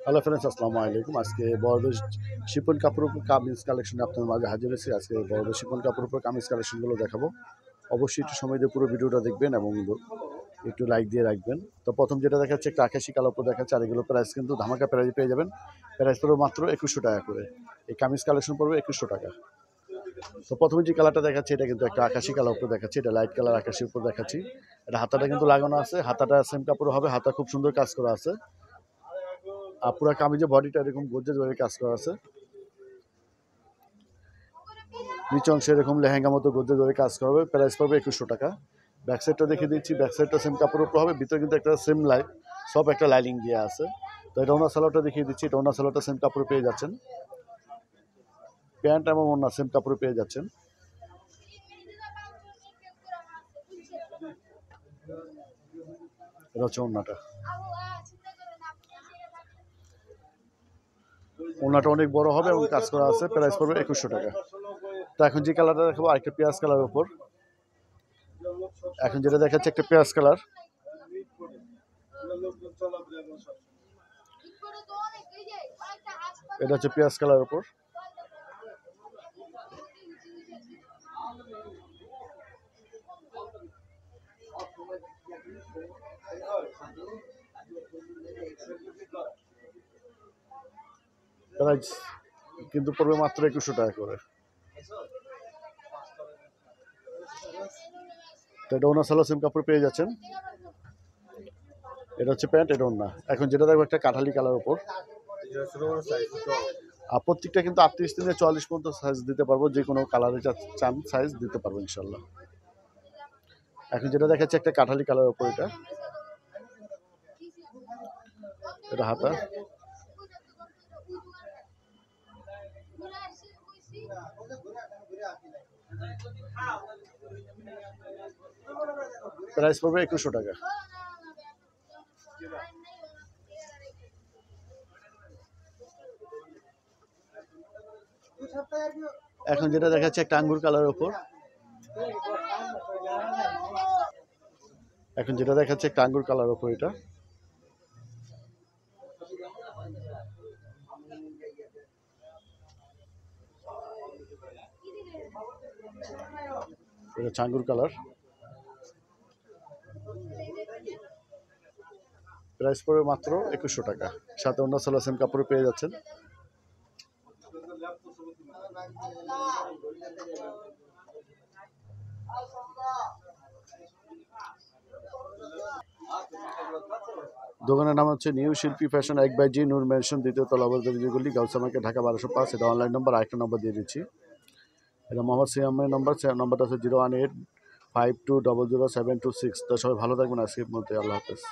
Hello friends, আসসালামু আলাইকুম। আজকে বড়দের শিপন কাপড়ের উপর কামিজ কালেকশন আপনার মাঝে হাজির হয়েছি। আজকে বড়দের শিপন কাপড়ের উপর কামিজ কালেকশনগুলো দেখাবো। অবশ্যই একটু সময় দিয়ে পুরো ভিডিওটা দেখবেন এবং একটু লাইক দিয়ে রাখবেন। তো প্রথম যেটা দেখাচ্ছে একটা আকাশি কালার উপর দেখাচ্ছে, আর এগুলো প্রাইস কিন্তু ধামাকা প্রাইস পেয়ে যাবেন। প্রাইস পড়বে মাত্র 2100 টাকা করে। এই কামিজ কালেকশন পড়বে 2100 টাকা। তো প্রথমে যে কালারটা দেখাচ্ছে এটা কিন্তু একটা আকাশি কালার উপর দেখাচ্ছে, এটা লাইট কালার আকাশির উপর দেখাচ্ছি। এটা হাতাটা কিন্তু লাগানো আছে, হাতাটা সেম কাপড় হবে, হাতা খুব সুন্দর কাজ করা আছে। আর পুরো কামিজের বডিটা এরকম গর্জিয়াস ভাবে কাজ করা আছে। নিচে অংশে এরকম লেহেঙ্গা মতো গর্জিয়াস ভাবে কাজ করা হবে। প্রাইস পড়বে 2100 টাকা। ব্যাক সাইডটা দেখিয়ে দিচ্ছি, ব্যাক সাইডটা সেম কাপড়ের উপর হবে, ভিতরে কিন্তু একটা সেম সব একটা লাইনিং দেওয়া আছে। তো এটা ওনার সালোয়ারটা দেখিয়ে দিচ্ছি, এটা ওনার সালোয়ারটা সেম কাপড়ে পেয়ে যাচ্ছেন। প্যান্ট এবং ওনার সেম কাপড়ে পেয়ে যাচ্ছেন। এটা হচ্ছে ওনাটা। ওনাটা অনেক বড় হবে এবং কাজ করা আছে। প্রাইস পড়বে 2100 টাকা। তো এখন যে কালারটা দেখাবো আরেকটা পেঁয়াজ কালারের উপর। এখন যেটা দেখাচ্ছে একটা পেঁয়াজ কালার, এটা হচ্ছে পেঁয়াজ কালার উপর। প্রাইস কিন্তু পড়বে মাত্র 2100 টাকা করে। তো এটা ওনার সালোয়ার সেম কাপড় পেয়ে যাচ্ছেন। এটা হচ্ছে প্যান্ট, এটা ওনা। এখন যেটা দেখবো একটা কাঠালি কালার উপর। আর প্রত্যেকটা কিন্তু 38 থেকে 44 পর্যন্ত সাইজ দিতে পারবো, যে কোনো কালারে চান সাইজ দিতে পারবো ইনশাল্লাহ। এখন যেটা দেখাচ্ছে একটা কাঠালি কালার উপর, এটা এটা হাতা। প্রাইস পড়বে 2100 টাকা। এখন যেটা দেখাচ্ছে একটা আঙ্গুর কালার উপর। এখন যেটা দেখাচ্ছে একটা আঙ্গুর কালার উপর, এটা এটা আঙ্গুর কালার। প্রাইস পড়বে মাত্র 2100 টাকা। সাথে অন্য সালোয়ার সেম কাপড়ে পেয়ে যাচ্ছেন। দোকানের নাম হচ্ছে নিউ শিল্পী ফ্যাশন, 1/জি নূর ম্যানশন, দ্বিতীয় তলা, গলি, গাউসা মার্কেট, ঢাকা 1205। এটা অনলাইন নাম্বার। আরেকটা নাম্বার দিয়ে দিচ্ছি, এটা মোহাম্মদ সিয়ামের নাম্বার। নাম্বারটা হচ্ছে 01852007226। তো সবাই ভালো থাকবেন। আজকের মধ্যে আল্লাহ হাফেজ।